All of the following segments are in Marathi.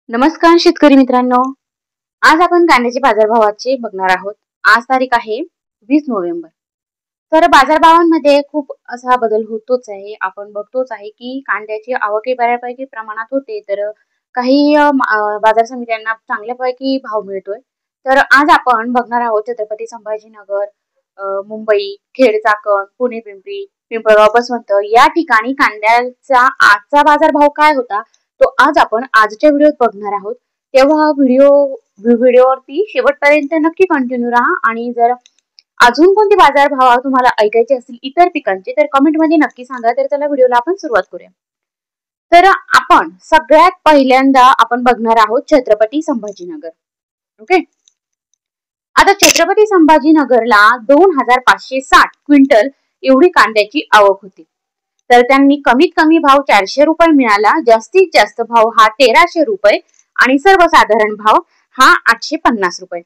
नमस्कार शेतकरी मित्रांनो, आज आपण कांद्याचे बाजारभावाचे बघणार आहोत। आज तारीख आहे 20 नोव्हेंबर। तर बाजारभावांमध्ये खूप असा बदल होतोच आहे। आपण बघतोच आहे की कांद्याची आवक बऱ्यापैकी प्रमाणात होते, तर काही बाजार समित्यांना चांगल्यापैकी भाव मिळतोय। तर आज आपण बघणार आहोत छत्रपती संभाजीनगर, मुंबई, खेड चाकण, पुणे पिंपरी, पिंपळगाव बसवंत या ठिकाणी कांद्याचा आजचा बाजारभाव काय होता तो आज आपण आजच्या व्हिडिओत बघणार आहोत। तेव्हा व्हिडिओवरती शेवटपर्यंत नक्की कंटिन्यू राहा आणि जर अजून कोणते बाजारभाव तुम्हाला ऐकायचे असतील इतर पिकांचे तर कमेंट मध्ये नक्की सांगा। तर चला व्हिडिओला आपण सुरुवात करूया। तर आपण सगळ्यात पहिल्यांदा आपण बघणार आहोत छत्रपती संभाजीनगर। ओके, आता छत्रपती संभाजीनगरला 2560 क्विंटल एवढी कांद्याची आवक होती। तर त्यांनी कमीत कमी भाव 400 रुपये मिळाला, जास्तीत जास्त भाव हा 1300 रुपये आणि सर्वसाधारण भाव हा 850 रुपये।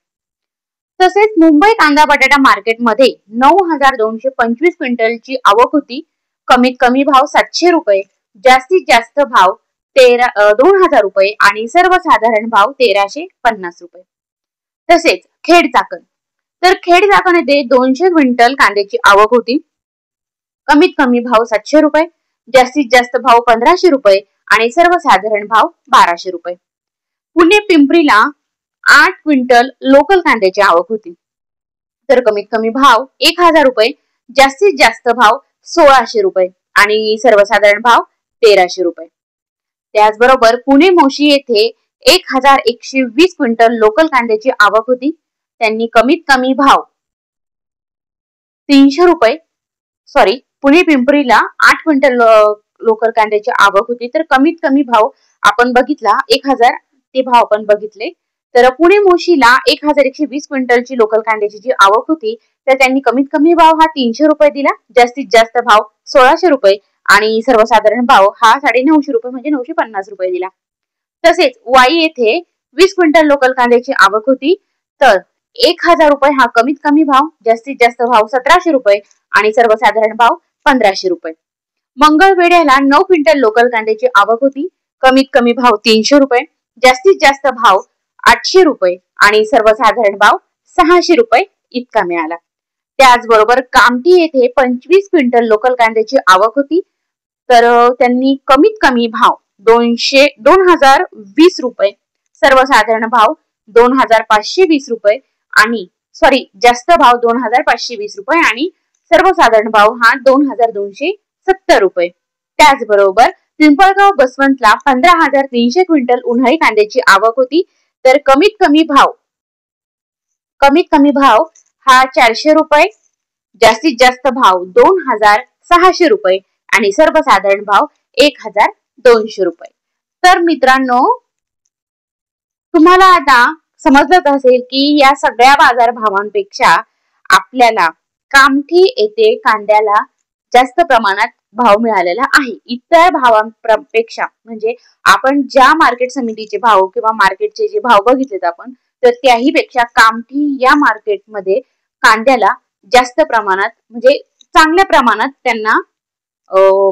तसेच मुंबई कांदा बटाटा मार्केटमध्ये 9225 क्विंटलची आवक होती। कमीत कमी भाव 700 रुपये, जास्तीत जास्त भाव 2000 रुपये आणि सर्वसाधारण भाव 1350 रुपये। तसेच खेड चाकण, तर खेड चाकण येथे 200 क्विंटल कांद्याची आवक होती। कमीत कमी भाव 700 रुपये, जास्तीत जास्त भाव 1500 रुपये आणि सर्वसाधारण भाव 1200 रुपये। पुणे पिंपरीला 8 क्विंटल लोकल कांद्याची आवक होती। तर कमीत कमी भाव 1000 रुपये, जास्तीत जास्त भाव 1600 रुपये आणि सर्वसाधारण भाव 1300 रुपये। त्याचबरोबर पुणे मोशी येथे 1120 क्विंटल लोकल कांद्याची आवक होती। त्यांनी कमीत कमी भाव 300 रुपये, पुणे पिंपरीला 8 क्विंटल लोकल कांद्याची आवक होती। तर कमीत कमी भाव आपण बघितला 1000 ते भाव आपण बघितले। तर पुणे मोशीला 1120 क्विंटलची लोकल कांद्याची जी आवक होती तर त्यांनी कमीत कमी भाव हा 300 रुपये दिला, जास्तीत जास्त भाव 1600 रुपये आणि सर्वसाधारण भाव हा 950 रुपये म्हणजे 950 रुपये दिला। तसेच वाई येथे 20 क्विंटल लोकल कांद्याची आवक होती। तर 1000 रुपये हा कमीत कमी भाव, जास्तीत जास्त भाव 1700 रुपये आणि सर्वसाधारण भाव 1500 रुपये। मंगळवेढ्याला 9 क्विंटल लोकल कांद्याची आवक होती। कमीत कमी भाव 300 रुपये, जास्तीत जास्त भाव 800 रुपये आणि सर्वसाधारण भाव 600 रुपये इतका मिळाला। त्याचबरोबर कामठी येथे 25 क्विंटल लोकल कांद्याची आवक होती। तर त्यांनी कमीत कमी भाव 2020 रुपये, सर्वसाधारण भाव 2520 रुपये आणि जास्त भाव 2520 रुपये आणि सर्वसाधारण भाव हा 2270 रुपये। त्याचबरोबर पिंपळगाव बसवंतला 15300 क्विंटल उन्हाळी कांद्याची आवक होती। तर कमीत कमी भाव हा 400 रुपये, जास्तीत जास्त भाव 2600 रुपये आणि सर्वसाधारण भाव 1200 रुपये। तर मित्रांनो, तुम्हाला आता समजलंच असेल की या सगळ्या बाजार भावांपेक्षा आपल्याला कामठी येथे कांद्याला जास्त प्रमाणात भाव मिळालेला आहे। इतर भावांपेक्षा म्हणजे आपण ज्या मार्केट समितीचे भाव किंवा मार्केटचे जे भाव बघितलेत आपण, तर त्याही पेक्षा कामठी या मार्केटमध्ये कांद्याला जास्त प्रमाणात म्हणजे चांगल्या प्रमाणात त्यांना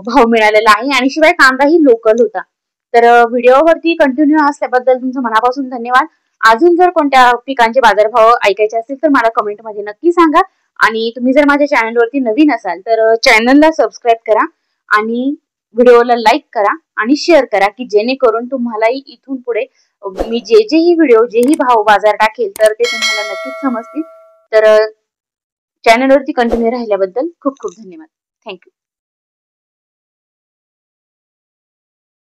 भाव मिळालेला आहे आणि शिवाय कांदाही लोकल होता। तर व्हिडिओवरती कंटिन्यू असल्याबद्दल तुमचं मनापासून धन्यवाद। अजून जर कोणत्या पिकांचे बाजारभाव ऐकायचे असतील तर मला कमेंट मध्ये नक्की सांगा आणि तुम्ही जर माझ्या चॅनलवरती नवीन असाल तर चॅनलला सबस्क्राईब करा आणि व्हिडिओला लाईक करा आणि शेअर करा की जेणेकरून तुम्हालाही इथून पुढे मी जेही व्हिडिओ जेही भाव बाजार टाकेल तर ते तुम्हाला नक्कीच समजतील। तर चॅनलवरती कंटिन्यू राहिल्याबद्दल खूप खूप धन्यवाद। थँक्यू।